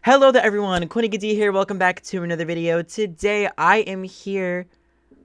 Hello there everyone, Coolnickyd here, welcome back to another video. Today I am here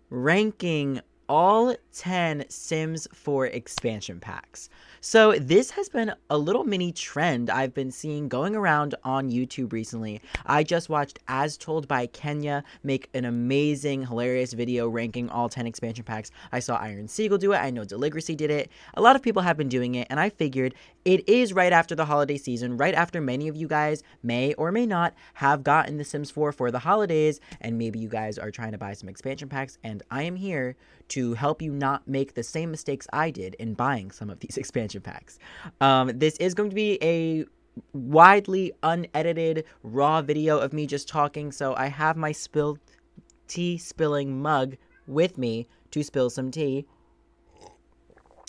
ranking all 10 Sims 4 expansion packs. So this has been a little mini trend I've been seeing going around on YouTube recently. I just watched As Told by Kenya make an amazing, hilarious video ranking all 10 expansion packs. I saw Iron Seagull do it, I know Deligracy did it. A lot of people have been doing it, and I figured it is right after the holiday season, right after many of you guys may or may not have gotten The Sims 4 for the holidays, and maybe you guys are trying to buy some expansion packs, and I am here to help you not make the same mistakes I did in buying some of these expansion packs. This is going to be a widely unedited, raw video of me just talking, so I have my tea spilling mug with me to spill some tea.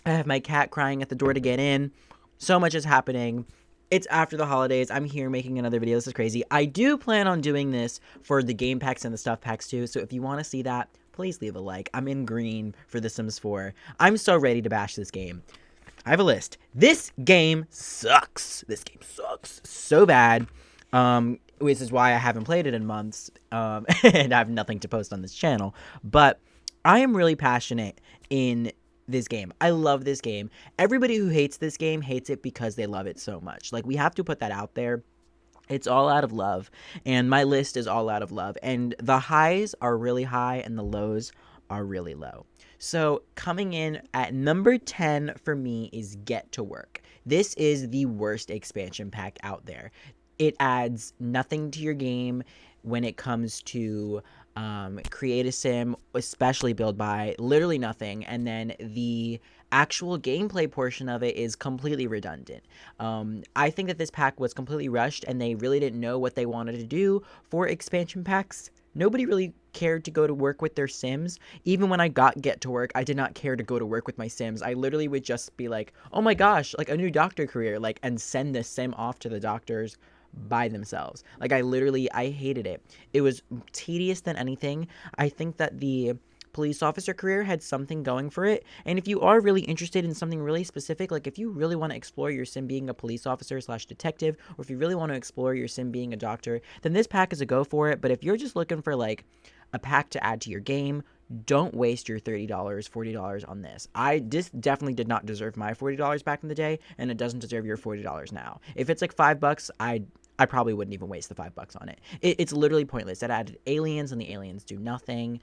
I have my cat crying at the door to get in. So much is happening. It's after the holidays. I'm here making another video. This is crazy. I do plan on doing this for the game packs and the stuff packs too, so if you want to see that, please leave a like. I'm in green for The Sims 4. I'm so ready to bash this game. I have a list. This game sucks. This game sucks so bad. Which is why I haven't played it in months, and I have nothing to post on this channel. But I am really passionate in this game. I love this game. Everybody who hates this game hates it because they love it so much. Like, we have to put that out there. It's all out of love, and my list is all out of love, and the highs are really high and the lows are really low. So coming in at number 10 for me is Get to Work. This is the worst expansion pack out there. It adds nothing to your game when it comes to create a sim, especially build by, literally nothing, and then the actual gameplay portion of it is completely redundant. I think that this pack was completely rushed, and they really didn't know what they wanted to do for expansion packs. Nobody really cared to go to work with their Sims. Even when I got Get to Work, I did not care to go to work with my Sims. I literally would just be like, oh my gosh, like a new doctor career, like, and send the Sim off to the doctors by themselves. Like, I hated it. It was tedious than anything. I think that the police officer career had something going for it, and if you are really interested in something really specific, like if you really want to explore your sim being a police officer / detective, or if you really want to explore your sim being a doctor, then this pack is a go for it. But if you're just looking for like a pack to add to your game, don't waste your $30, $40 on this. This definitely did not deserve my $40 back in the day, and it doesn't deserve your $40 now. If it's like $5, I probably wouldn't even waste the $5 on it. It's literally pointless. It added aliens, and the aliens do nothing.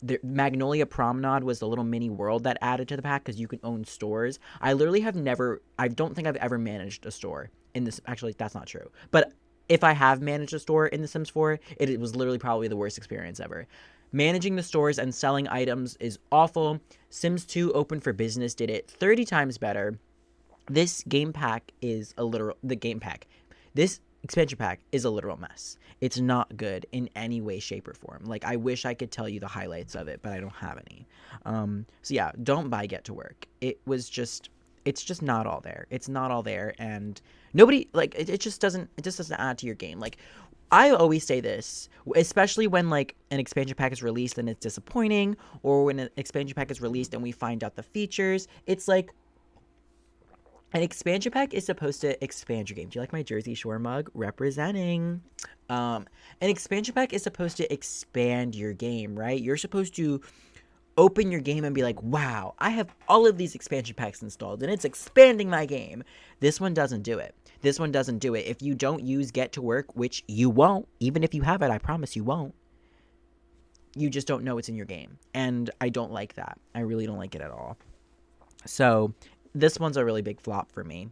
The Magnolia Promenade was the little mini world that added to the pack because you could own stores. I don't think I've ever managed a store in this. Actually, that's not true. But if I have managed a store in The Sims 4, it was literally probably the worst experience ever. Managing the stores and selling items is awful. Sims 2 Open for Business did it 30 times better. This game pack is this expansion pack is a literal mess. It's not good in any way, shape, or form. Like, I wish I could tell you the highlights of it, but I don't have any. So yeah, don't buy Get to Work. It's just not all there. It's not all there, and nobody, like, it just doesn't add to your game. Like, I always say this, especially when, like, an expansion pack is released and it's disappointing, or when an expansion pack is released and we find out the features. It's like, an expansion pack is supposed to expand your game. Do you like my Jersey Shore mug? Representing. An expansion pack is supposed to expand your game, right? You're supposed to open your game and be like, wow, I have all of these expansion packs installed, and it's expanding my game. This one doesn't do it. This one doesn't do it. If you don't use Get to Work, which you won't, even if you have it, I promise you won't, you just don't know it's in your game. And I don't like that. I really don't like it at all. So this one's a really big flop for me.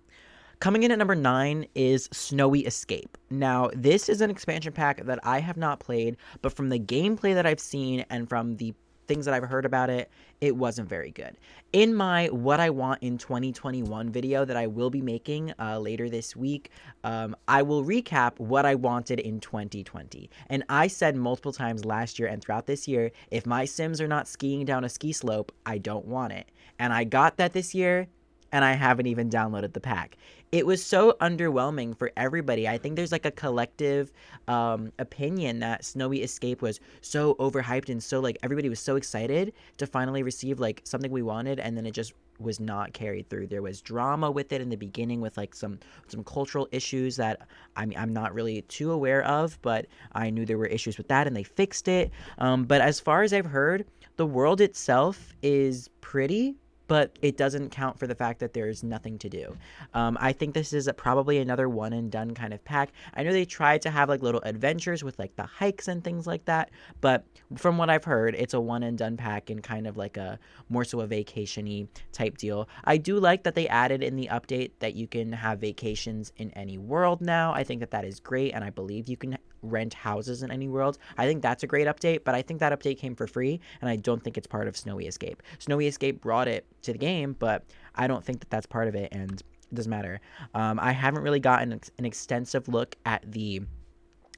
Coming in at number 9 is Snowy Escape. Now, this is an expansion pack that I have not played, but from the gameplay that I've seen and from the things that I've heard about it, it wasn't very good. In my What I Want in 2021 video that I will be making later this week, I will recap what I wanted in 2020. And I said multiple times last year and throughout this year, if my Sims are not skiing down a ski slope, I don't want it. And I got that this year, and I haven't even downloaded the pack. It was so underwhelming for everybody. I think there's like a collective opinion that Snowy Escape was so overhyped and so like everybody was so excited to finally receive like something we wanted, and then it just was not carried through. There was drama with it in the beginning with like some cultural issues that I'm not really too aware of, but I knew there were issues with that and they fixed it. But as far as I've heard, the world itself is pretty, but it doesn't count for the fact that there's nothing to do. I think this is probably another one and done kind of pack. I know they tried to have like little adventures with like the hikes and things like that, but from what I've heard, it's a one and done pack and kind of like a more so a vacation-y type deal. I do like that they added in the update that you can have vacations in any world now. I think that that is great, and I believe you can rent houses in any world. I think that's a great update, but I think that update came for free, and I don't think it's part of Snowy Escape. Snowy Escape brought it to the game, but I don't think that that's part of it, and it doesn't matter. I haven't really gotten an extensive look at the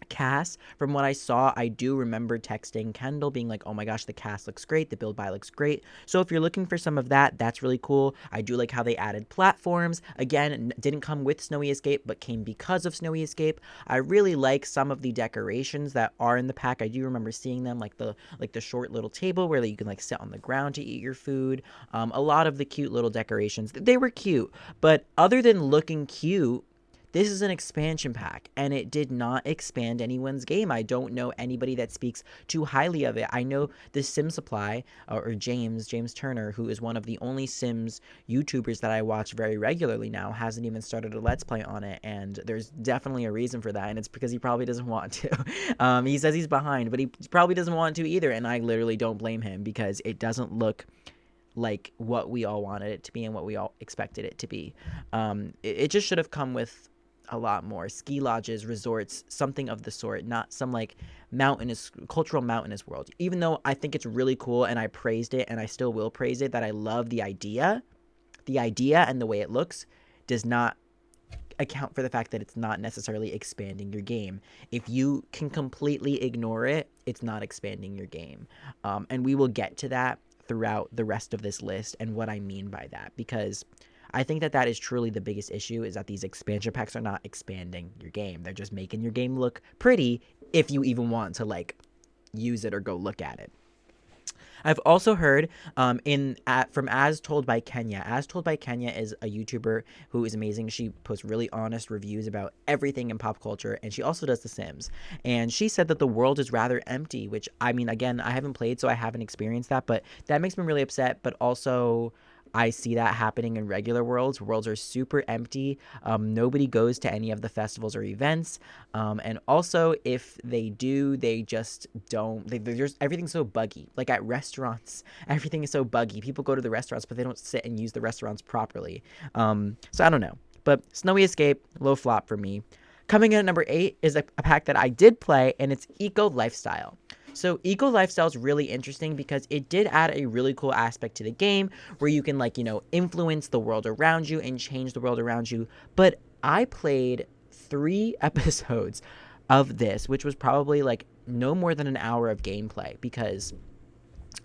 cast. From what I saw, I do remember texting Kendall being like, oh my gosh, the cast looks great, the build buy looks great. So if you're looking for some of that, that's really cool. I do like how they added platforms. Again, didn't come with Snowy Escape, but came because of Snowy Escape. I really like some of the decorations that are in the pack. I do remember seeing them, like the short little table where you can like sit on the ground to eat your food. A lot of the cute little decorations, they were cute, but other than looking cute, this is an expansion pack, and it did not expand anyone's game. I don't know anybody that speaks too highly of it. I know the Sim Supply, or James Turner, who is one of the only Sims YouTubers that I watch very regularly now, hasn't even started a Let's Play on it, and there's definitely a reason for that, and it's because he probably doesn't want to. He says he's behind, but he probably doesn't want to either, and I literally don't blame him because it doesn't look like what we all wanted it to be and what we all expected it to be. It just should have come with a lot more ski lodges, resorts, something of the sort, not some like cultural mountainous world. Even though I think it's really cool and I praised it and I still will praise it, that I love the idea and the way it looks does not account for the fact that it's not necessarily expanding your game. If you can completely ignore it, it's not expanding your game. And we will get to that throughout the rest of this list and what I mean by that, because I think that is truly the biggest issue, is that these expansion packs are not expanding your game. They're just making your game look pretty if you even want to like use it or go look at it. I've also heard from As Told by Kenya. As Told by Kenya is a YouTuber who is amazing. She posts really honest reviews about everything in pop culture, and she also does The Sims. And she said that the world is rather empty, which, I mean, again, I haven't played, so I haven't experienced that, but that makes me really upset. But also, I see that happening in regular worlds. Worlds are super empty. Nobody goes to any of the festivals or events. And also, if they do, they just don't. They're just, everything's so buggy. Like at restaurants, everything is so buggy. People go to the restaurants, but they don't sit and use the restaurants properly. So I don't know. But Snowy Escape, low flop for me. Coming in at number 8 is a pack that I did play, and it's Eco Lifestyle. So Eco Lifestyle is really interesting because it did add a really cool aspect to the game where you can, like, you know, influence the world around you and change the world around you. But I played 3 episodes of this, which was probably like no more than an hour of gameplay, because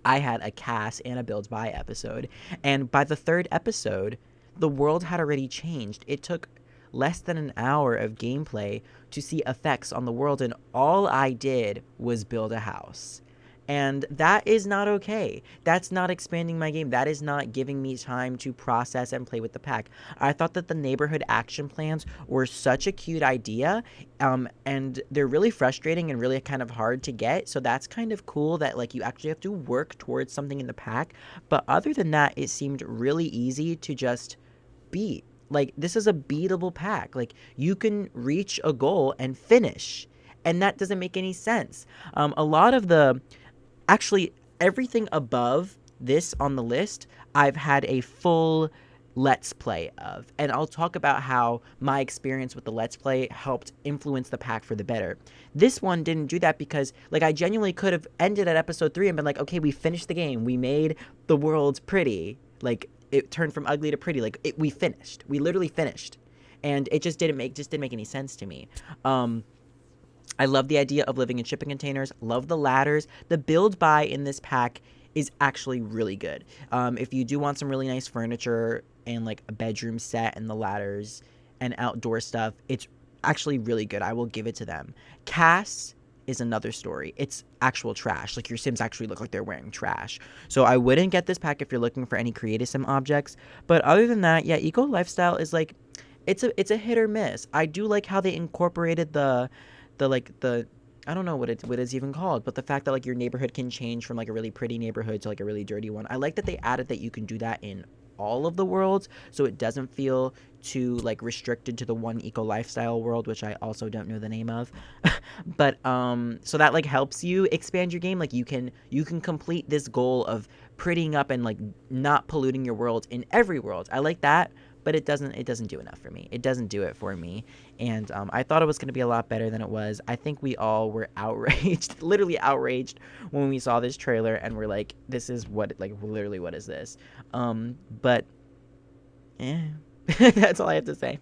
I had a cast and a build by episode. And by the 3rd episode, the world had already changed. It took less than an hour of gameplay to see effects on the world, and all I did was build a house. And that is not okay. That's not expanding my game. That is not giving me time to process and play with the pack. I thought that the neighborhood action plans were such a cute idea, and they're really frustrating and really kind of hard to get. So that's kind of cool that, like, you actually have to work towards something in the pack. But other than that, it seemed really easy to just beat. Like, this is a beatable pack. Like, you can reach a goal and finish, and that doesn't make any sense. A lot of actually everything above this on the list, I've had a full Let's Play of, and I'll talk about how my experience with the Let's Play helped influence the pack for the better. This one didn't do that because, like, I genuinely could have ended at episode 3 and been like, okay, we finished the game. We made the world pretty. Like, it turned from ugly to pretty. Like, we finished. We literally finished. And it just didn't make any sense to me. I love the idea of living in shipping containers. Love the ladders. The build buy in this pack is actually really good. If you do want some really nice furniture, and like a bedroom set and the ladders and outdoor stuff, it's actually really good. I will give it to them. Cass is another story. It's actual trash. Like, your Sims actually look like they're wearing trash. So I wouldn't get this pack if you're looking for any creative Sim objects. But other than that, yeah, Eco Lifestyle is like, it's a hit or miss. I do like how they incorporated the I don't know what it's even called, but the fact that like your neighborhood can change from like a really pretty neighborhood to like a really dirty one. I like that they added that you can do that in all of the worlds, so it doesn't feel too like restricted to the one Eco Lifestyle world, which I also don't know the name of. But so that like helps you expand your game. Like, you can complete this goal of prettying up and like not polluting your world in every world. I like that, but it doesn't do enough for me. It doesn't do it for me. And I thought it was going to be a lot better than it was. I think we all were outraged, literally outraged, when we saw this trailer and we're like, this is what, like, literally, what is this? But that's all I have to say.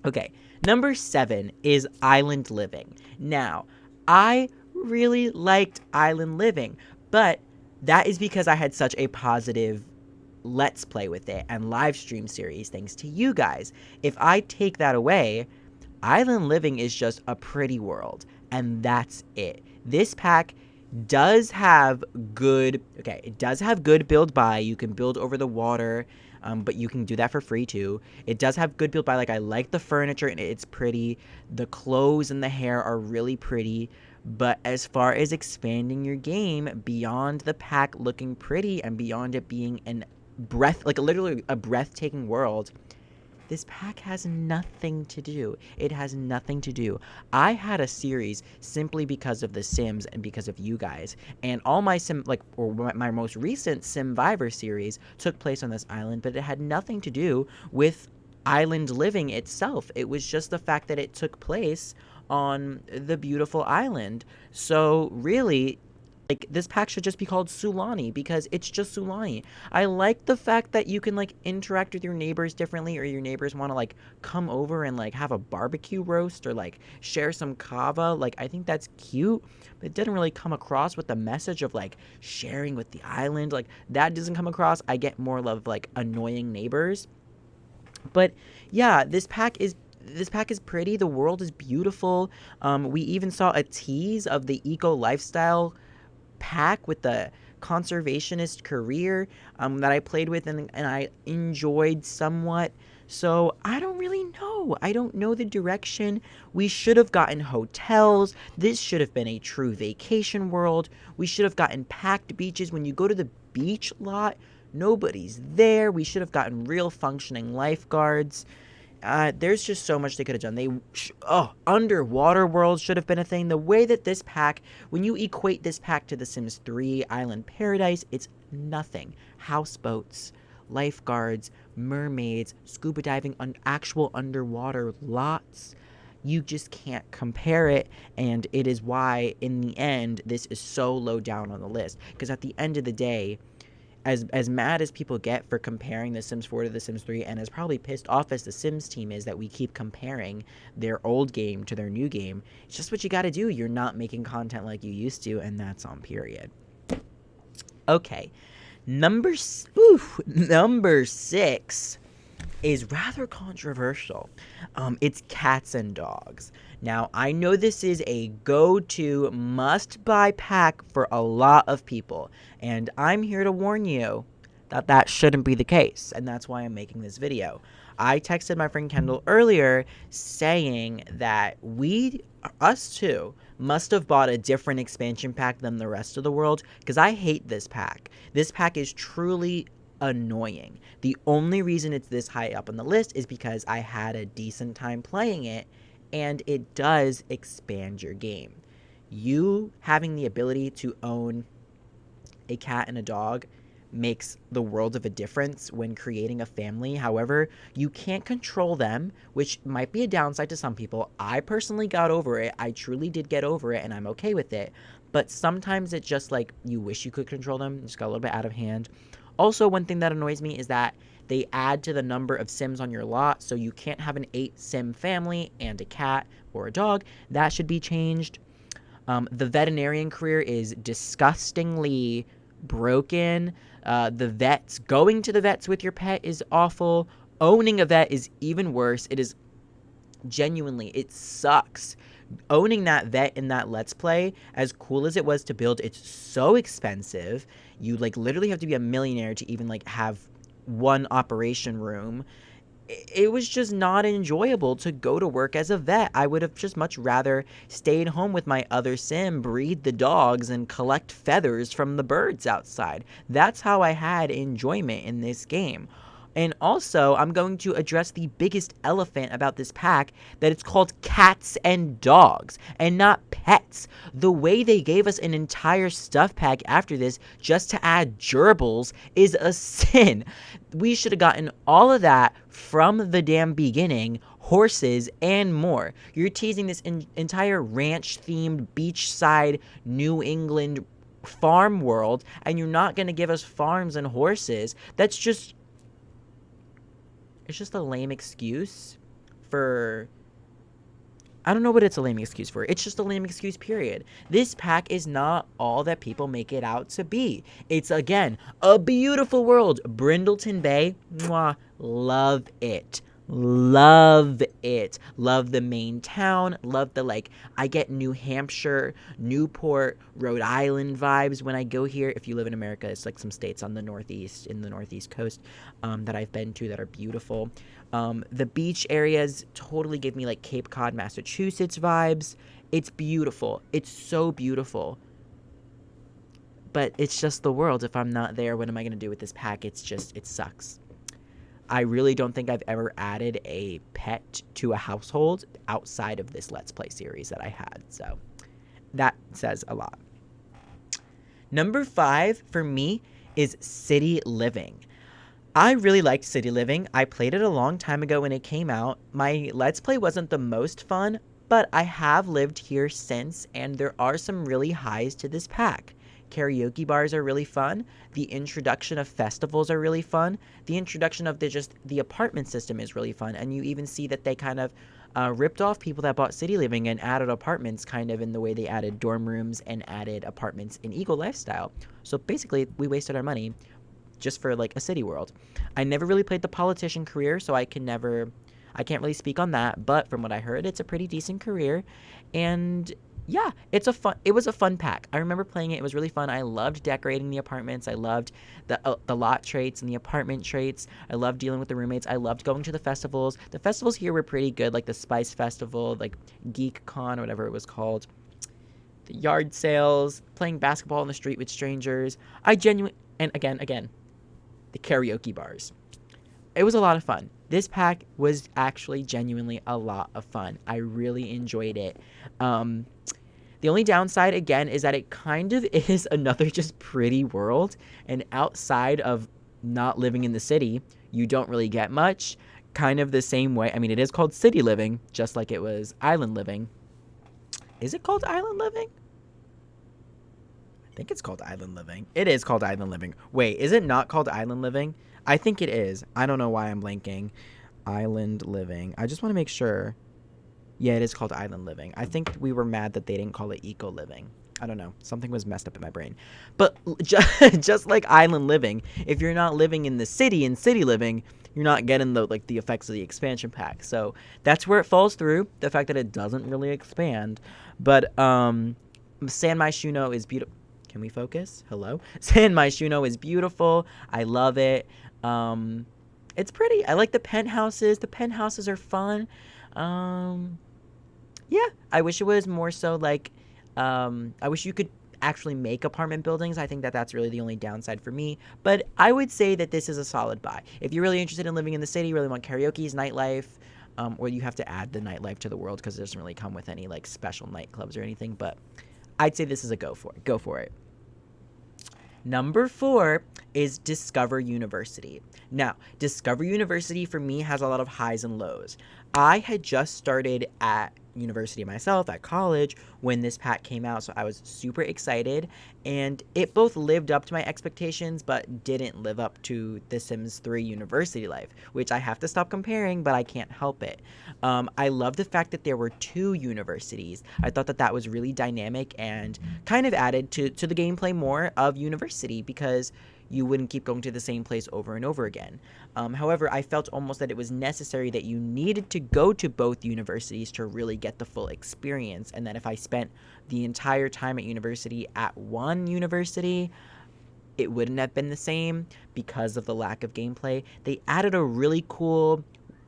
Okay, number 7 is Island Living. Now, I really liked Island Living, but that is because I had such a positive Let's Play with it and live stream series thanks to you guys. If I take that away, Island Living is just a pretty world, and that's it. This pack does have good, it does have good build buy. You can build over the water, but you can do that for free too. It does have good build buy. Like, I like the furniture and it's pretty. The clothes and the hair are really pretty. But as far as expanding your game beyond the pack looking pretty and beyond it being literally a breathtaking world, this pack has nothing to do. It has nothing to do. I had a series simply because of the Sims and because of you guys. And all my my most recent Simvivor series took place on this island, but it had nothing to do with Island Living itself. It was just the fact that it took place on the beautiful island. So really, like, this pack should just be called Sulani because it's just Sulani. I like the fact that you can like interact with your neighbors differently, or your neighbors want to like come over and like have a barbecue roast or like share some kava. Like, I think that's cute, but it didn't really come across with the message of like sharing with the island. Like, that doesn't come across. I get more love like annoying neighbors. But yeah, this pack is pretty. The world is beautiful. We even saw a tease of the Eco Lifestyle pack with the conservationist career that I played with and I enjoyed somewhat. So I don't really know. I don't know the direction. We should have gotten hotels. This should have been a true vacation world. We should have gotten packed beaches. When you go to the beach lot, nobody's there. We should have gotten real functioning lifeguards. There's just so much they could have done. Underwater worlds should have been a thing. The way that this pack, when you equate this pack to The Sims 3 Island Paradise, it's nothing. Houseboats, lifeguards, mermaids, scuba diving, actual underwater lots. You just can't compare it, and it is why, in the end, this is so low down on the list. Because at the end of the day, as mad as people get for comparing The Sims 4 to The Sims 3, and as probably pissed off as the Sims team is that we keep comparing their old game to their new game, it's just what you gotta do. You're not making content like you used to, and that's on period. Okay, number 6 is rather controversial. It's cats and dogs. Now, I know this is a go-to must-buy pack for a lot of people, and I'm here to warn you that that shouldn't be the case, and that's why I'm making this video. I texted my friend Kendall earlier saying that us two, must have bought a different expansion pack than the rest of the world, because I hate this pack. This pack is truly annoying. The only reason it's this high up on the list is because I had a decent time playing it, and it does expand your game. You having the ability to own a cat and a dog makes the world of a difference when creating a family. However, you can't control them, which might be a downside to some people. I personally got over it. I truly did get over it, and I'm okay with it. But sometimes it's just like you wish you could control them. It just got a little bit out of hand. Also, one thing that annoys me is that they add to the number of Sims on your lot, so you can't have an 8 Sim family and a cat or a dog. That should be changed. The veterinarian career is disgustingly broken. The vets, going to the vets with your pet is awful. Owning a vet is even worse. It is genuinely, it sucks. Owning that vet in that Let's Play, as cool as it was to build, it's so expensive. You like literally have to be a millionaire to even like have one operation room. It was just not enjoyable to go to work as a vet. I would have just much rather stayed home with my other sim, breed the dogs, and collect feathers from the birds outside. That's how I had enjoyment in this game. And also, I'm going to address the biggest elephant about this pack, that it's called cats and dogs, and not pets. The way they gave us an entire stuff pack after this just to add gerbils is a sin. We should have gotten all of that from the damn beginning, horses and more. You're teasing this entire ranch-themed, beachside, New England farm world, and you're not going to give us farms and horses. That's just... it's just a lame excuse for... I don't know what it's a lame excuse for. It's just a lame excuse, period. This pack is not all that people make it out to be. It's, again, a beautiful world. Brindleton Bay, mwah, love it. Love it. Love the main town. Love the, like, I get New Hampshire, Newport, Rhode Island vibes when I go here. If you live in America, it's like some states on the northeast, in the northeast coast, that I've been to that are beautiful. The beach areas totally give me like Cape Cod, Massachusetts vibes. It's beautiful. It's so beautiful. But it's just the world. If I'm not there, what am I going to do with this pack? It's just, it sucks. I really don't think I've ever added a pet to a household outside of this Let's Play series that I had. So that says a lot. Number 5 for me is City Living. I really liked City Living. I played it a long time ago when it came out. My Let's Play wasn't the most fun, but I have lived here since, and there are some really highs to this pack. Karaoke bars are really fun. The introduction of festivals are really fun. The introduction of the apartment system is really fun, and you even see that they kind of ripped off people that bought City Living and added apartments kind of in the way they added dorm rooms and added apartments in Eagle Lifestyle. So basically, we wasted our money just for like a city world. I never really played the politician career, so I can't really speak on that, but from what I heard, it's a pretty decent career. And yeah, it was a fun pack. I remember playing it. It was really fun. I loved decorating the apartments. I loved the lot traits and the apartment traits. I loved dealing with the roommates. I loved going to the festivals. The festivals here were pretty good, like the Spice Festival, like Geek Con, or whatever it was called. The yard sales, playing basketball on the street with strangers. And again, the karaoke bars. It was a lot of fun. This pack was actually genuinely a lot of fun. I really enjoyed it. The only downside, again, is that it kind of is another just pretty world. And outside of not living in the city, you don't really get much. Kind of the same way. I mean, it is called City Living, just like it was Island Living. Is it called Island Living? I think it's called Island Living. It is called Island Living. Wait, is it not called Island Living? I think it is. I don't know why I'm blanking. Island Living. I just want to make sure. Yeah, it is called Island Living. I think we were mad that they didn't call it Eco Living. I don't know. Something was messed up in my brain. But just like Island Living, if you're not living in the city in City Living, you're not getting the effects of the expansion pack. So that's where it falls through. The fact that it doesn't really expand. But San Myshuno is beautiful. Can we focus? Hello? San Myshuno is beautiful. I love it. It's pretty. I like the penthouses. The penthouses are fun. Yeah, I wish it was more so like, I wish you could actually make apartment buildings. I think that that's really the only downside for me. But I would say that this is a solid buy. If you're really interested in living in the city, really want karaoke's nightlife, or you have to add the nightlife to the world because it doesn't really come with any like special nightclubs or anything. But I'd say this is a go for it. Go for it. Number 4 is Discover University. Now, Discover University for me has a lot of highs and lows. I had just started at university myself, at college, when this pack came out, so I was super excited, and it both lived up to my expectations, but didn't live up to The Sims 3 university life, which I have to stop comparing, but I can't help it. I love the fact that there were 2 universities. I thought that that was really dynamic and kind of added to the gameplay more of university, because you wouldn't keep going to the same place over and over again. However, I felt almost that it was necessary that you needed to go to both universities to really get the full experience, and that if I spent the entire time at university at one university, it wouldn't have been the same because of the lack of gameplay. They added a really cool,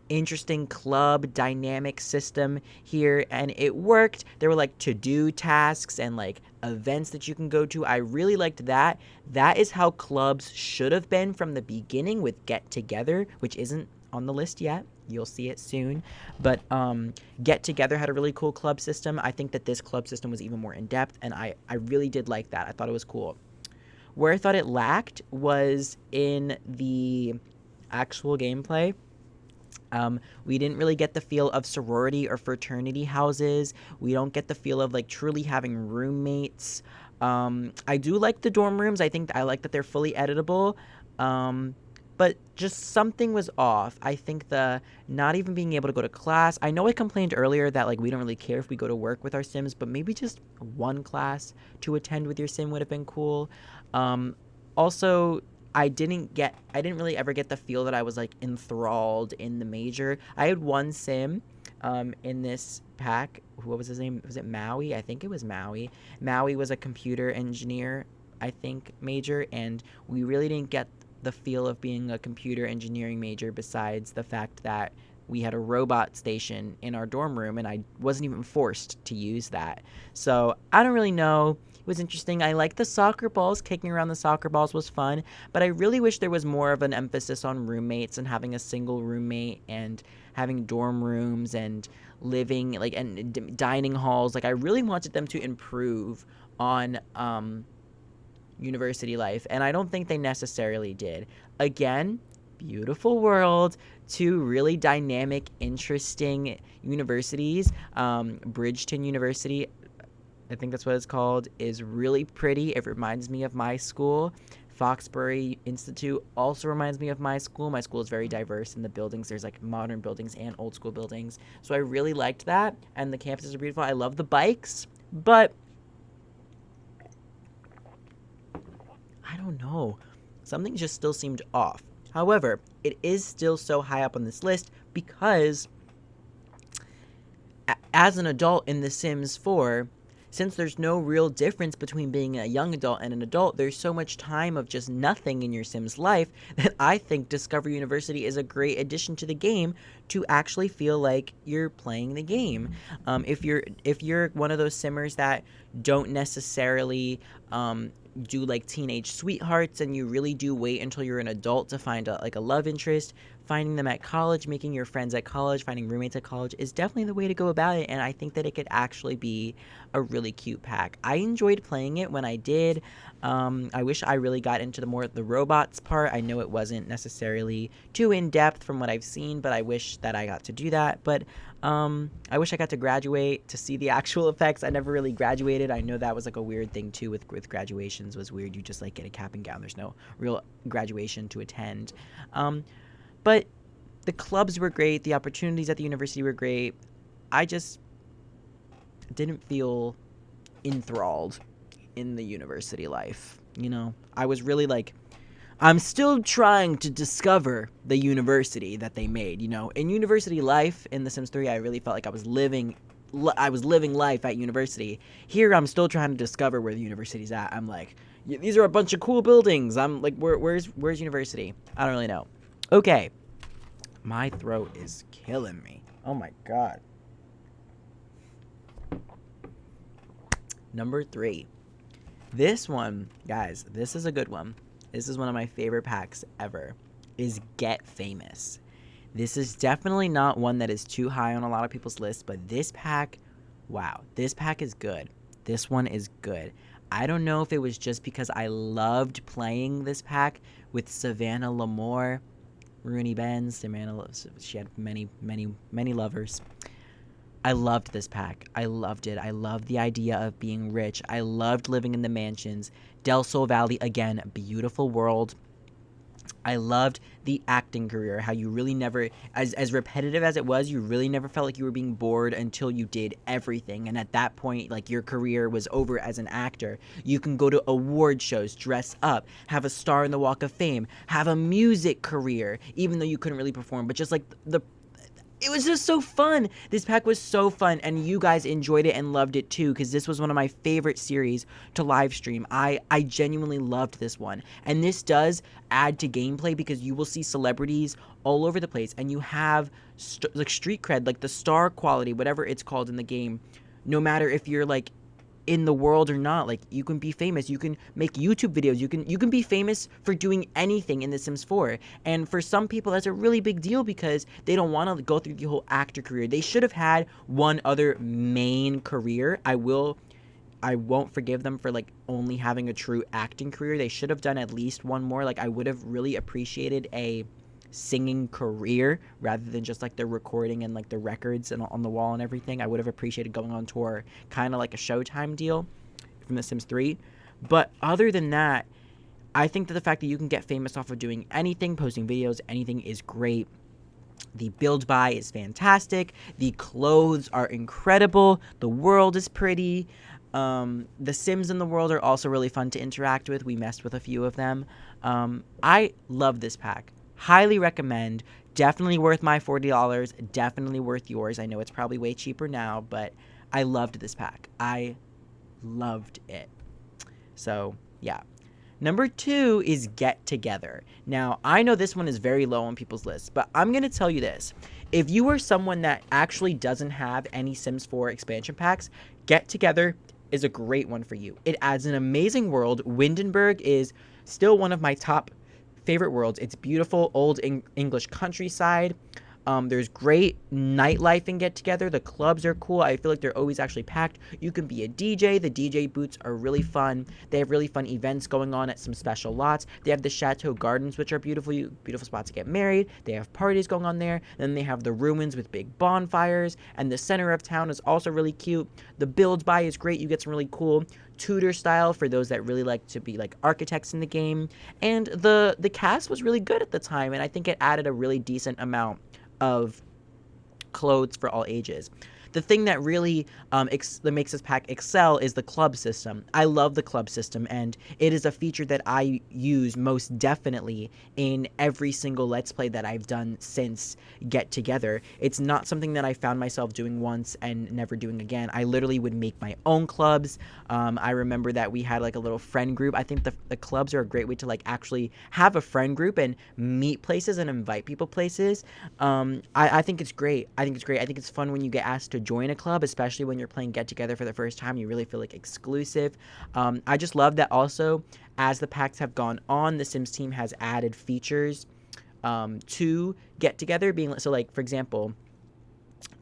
interesting club dynamic system here, and it worked. There were like to-do tasks and like events that you can go to. I really liked that. That is how clubs should have been from the beginning, with Get Together, which isn't on the list yet. You'll see it soon. But Get Together had a really cool club system. I think that this club system was even more in-depth, and I really did like that. I thought it was cool. Where I thought it lacked was in the actual gameplay. We didn't really get the feel of sorority or fraternity houses. We don't get the feel of like truly having roommates. I do like the dorm rooms. I like that they're fully editable. But just something was off. I think the not even being able to go to class. I know I complained earlier that like we don't really care if we go to work with our Sims, but maybe just one class to attend with your Sim would have been cool. Also, I didn't really ever get the feel that I was like enthralled in the major. I had one Sim in this pack. What was his name? Was it Maui? I think it was Maui. Maui was a computer engineer, I think, major, and we really didn't get the feel of being a computer engineering major, besides the fact that we had a robot station in our dorm room and I wasn't even forced to use that. So I don't really know. It was interesting. I liked the soccer balls. Kicking around the soccer balls was fun, but I really wish there was more of an emphasis on roommates and having a single roommate and having dorm rooms and living like and dining halls. Like I really wanted them to improve on university life, and I don't think they necessarily did. Again, beautiful world, two really dynamic, interesting universities. Bridgeton University, I think that's what it's called, is really pretty. It reminds me of my school. Foxbury Institute also reminds me of my school. My school is very diverse in the buildings. There's like modern buildings and old school buildings. So I really liked that, and the campuses are beautiful. I love the bikes, but I don't know. Something just still seemed off. However, it is still so high up on this list because as an adult in The Sims 4, since there's no real difference between being a young adult and an adult, there's so much time of just nothing in your Sim's life that I think Discover University is a great addition to the game to actually feel like you're playing the game. If you're one of those Simmers that don't necessarily do like teenage sweethearts, and you really do wait until you're an adult to find a love interest, finding them at college, making your friends at college, finding roommates at college is definitely the way to go about it, and I think that it could actually be a really cute pack. I enjoyed playing it when I did. I wish I really got into the robots part. I know it wasn't necessarily too in-depth from what I've seen, but I wish that I got to do that. But I wish I got to graduate to see the actual effects. I never really graduated. I know that was like a weird thing too with graduations was weird. You just like get a cap and gown. There's no real graduation to attend. But the clubs were great. The opportunities at the university were great. I just didn't feel enthralled in the university life. You know, I was really like, I'm still trying to discover the university that they made. You know, in university life in The Sims 3, I really felt like I was living life at university. Here, I'm still trying to discover where the university's at. I'm like, these are a bunch of cool buildings. I'm like, where's university? I don't really know. Okay, my throat is killing me. Oh my god. Number 3. This one, guys, this is a good one. This is one of my favorite packs ever, is Get Famous. This is definitely not one that is too high on a lot of people's lists, but this pack, wow, this pack is good. This one is good. I don't know if it was just because I loved playing this pack with Savannah Lamore, Rooney Benz. Savannah, she had many, many, many lovers. I loved this pack. I loved it. I loved the idea of being rich. I loved living in the mansions. Del Sol Valley, again, beautiful world. I loved the acting career, how you really never, as repetitive as it was, you really never felt like you were being bored until you did everything. And at that point, like, your career was over as an actor. You can go to award shows, dress up, have a star in the Walk of Fame, have a music career, even though you couldn't really perform. But just like it was just so fun. This pack was so fun, and you guys enjoyed it and loved it too, because this was one of my favorite series to live stream. I genuinely loved this one, and this does add to gameplay because you will see celebrities all over the place, and you have like street cred, like the star quality, whatever it's called in the game. No matter if you're like in the world or not, like, you can be famous, you can make YouTube videos, you can be famous for doing anything in The Sims 4. And for some people, that's a really big deal because they don't want to go through the whole actor career. They should have had one other main career. I won't forgive them for like only having a true acting career. They should have done at least one more. Like, I would have really appreciated a singing career rather than just like the recording and like the records and on the wall and everything. I would have appreciated going on tour, kind of like a Showtime deal from The Sims 3. But other than that, I think that the fact that you can get famous off of doing anything, posting videos, anything is great. The build buy is fantastic. The clothes are incredible. The world is pretty. The Sims in the world are also really fun to interact with. We messed with a few of them. I love this pack. Highly recommend. Definitely worth my $40. Definitely worth yours. I know it's probably way cheaper now, but I loved this pack. I loved it. So, yeah. Number 2 is Get Together. Now, I know this one is very low on people's lists, but I'm going to tell you this. If you are someone that actually doesn't have any Sims 4 expansion packs, Get Together is a great one for you. It adds an amazing world. Windenburg is still one of my top favorite worlds. It's beautiful old English countryside. There's great nightlife in Get Together. The clubs are cool. I feel like they're always actually packed. You can be a DJ. The DJ booths are really fun. They have really fun events going on at some special lots. They have the Chateau Gardens, which are beautiful spots to get married. They have parties going on there. Then they have the ruins with big bonfires. And the center of town is also really cute. The build buy is great. You get some really cool Tudor style for those that really like to be like architects in the game. And the cast was really good at the time, and I think it added a really decent amount of clothes for all ages. The thing that really that makes this pack excel is the club system. I love the club system, and it is a feature that I use most definitely in every single Let's Play that I've done since Get Together. It's not something that I found myself doing once and never doing again. I literally would make my own clubs. I remember that we had like a little friend group. I think the clubs are a great way to like actually have a friend group and meet places and invite people places. I think it's great. I think it's fun when you get asked to join a club, especially when you're playing Get Together for the first time. You really feel like exclusive. I just love that also, as the packs have gone on, the Sims team has added features to Get Together, being so like, for example,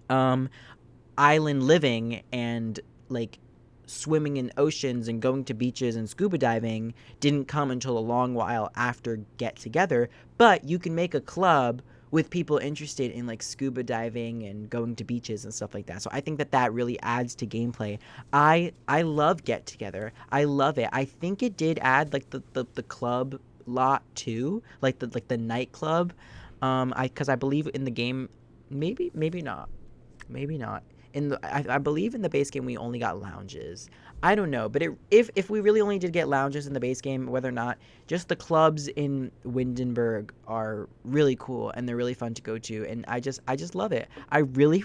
island living and like swimming in oceans and going to beaches and scuba diving didn't come until a long while after Get Together, but you can make a club with people interested in like scuba diving and going to beaches and stuff like that. So I think that really adds to gameplay. I love Get Together. I love it. I think it did add like the club lot too, like the nightclub. Because I believe in the game, maybe not. I believe in the base game we only got lounges. I don't know, but if we really only did get lounges in the base game, whether or not, just the clubs in Windenburg are really cool and they're really fun to go to, and I just love it. I really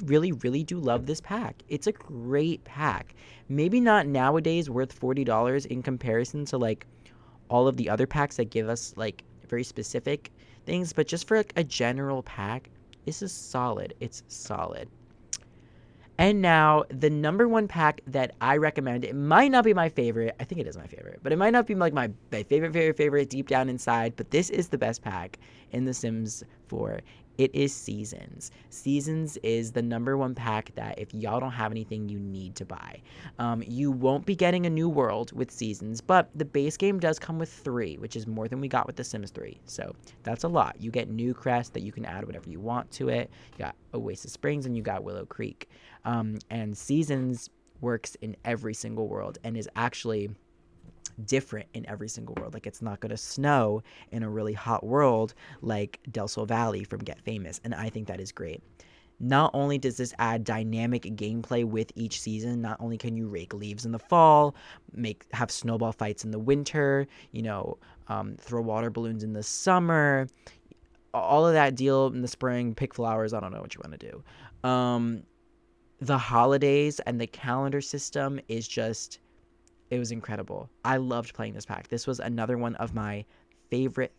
do love this pack. It's a great pack. Maybe not nowadays worth $40 in comparison to like all of the other packs that give us like very specific things, but just for like a general pack, this is solid. It's solid. And now, the number 1 pack that I recommend, it might not be my favorite. I think it is my favorite, but it might not be like my favorite deep down inside, but this is the best pack in The Sims 4. It is Seasons. Seasons is the number 1 pack that if y'all don't have anything, you need to buy. You won't be getting a new world with Seasons, but the base game does come with 3, which is more than we got with The Sims 3. So that's a lot. You get New Crest that you can add whatever you want to it. You got Oasis Springs and you got Willow Creek. And Seasons works in every single world and is actually different in every single world. Like, it's not going to snow in a really hot world like Del Sol Valley from Get Famous, and I think that is great. Not only does this add dynamic gameplay with each season, not only can you rake leaves in the fall, have snowball fights in the winter, throw water balloons in the summer, all of that deal in the spring, pick flowers, I don't know what you want to do. The holidays and the calendar system is just, it was incredible. I loved playing this pack. This was another one of my favorite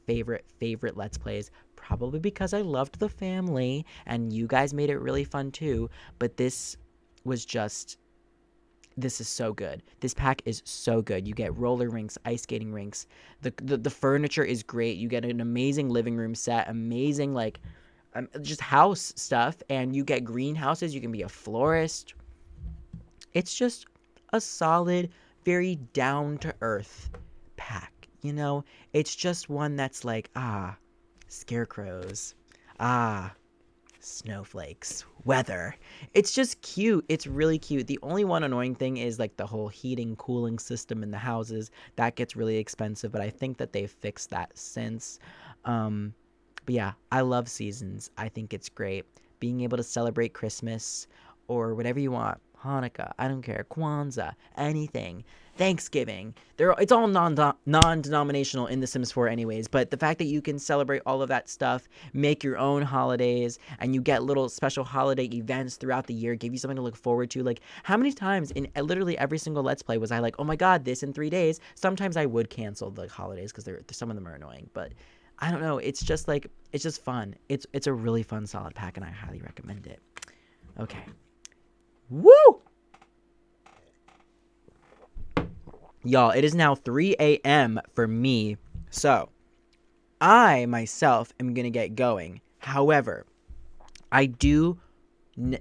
Let's Plays, probably because I loved the family and you guys made it really fun too, but this is so good. This pack is so good. You get roller rinks, ice skating rinks. The furniture is great. You get an amazing living room set, amazing just house stuff, and you get greenhouses. You can be a florist. It's just a solid, very down to earth pack. It's just one that's like, scarecrows, snowflakes, weather. It's just cute. It's really cute. The only one annoying thing is like the whole heating, cooling system in the houses. That gets really expensive, but I think that they've fixed that since. But yeah, I love seasons. I think it's great. Being able to celebrate Christmas or whatever you want. Hanukkah, I don't care, Kwanzaa, anything, Thanksgiving. It's all non-denominational in The Sims 4 anyways, but the fact that you can celebrate all of that stuff, make your own holidays, and you get little special holiday events throughout the year, give you something to look forward to. Like, how many times in literally every single Let's Play was I like, oh my god, this in 3 days? Sometimes I would cancel the holidays because some of them are annoying, but I don't know, it's just fun. It's a really fun, solid pack, and I highly recommend it. Okay. Woo! Y'all, it is now 3 a.m. for me, so I myself am gonna get going. However, I do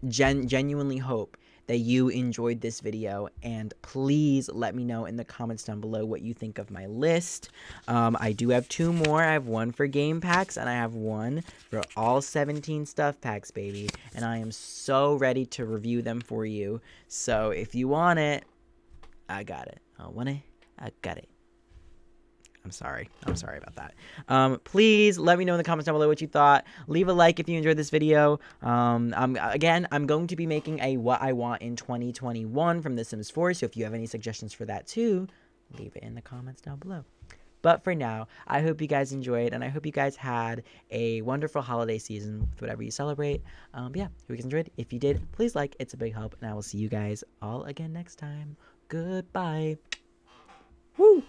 genuinely hope that you enjoyed this video, and please let me know in the comments down below what you think of my list. I do have 2 more. I have one for game packs, and I have one for all 17 stuff packs, baby, and I am so ready to review them for you. So if you want it, I got it. I want it, I got it. I'm sorry about that. Please let me know in the comments down below what you thought. Leave a like if you enjoyed this video. I'm going to be making a what I want in 2021 from The Sims 4, so if you have any suggestions for that too, leave it in the comments down below. But for now, I hope you guys enjoyed, and I hope you guys had a wonderful holiday season with whatever you celebrate. Yeah, hope you guys enjoyed. If you did, please like. It's a big help, and I will see you guys all again next time. Goodbye. Woo!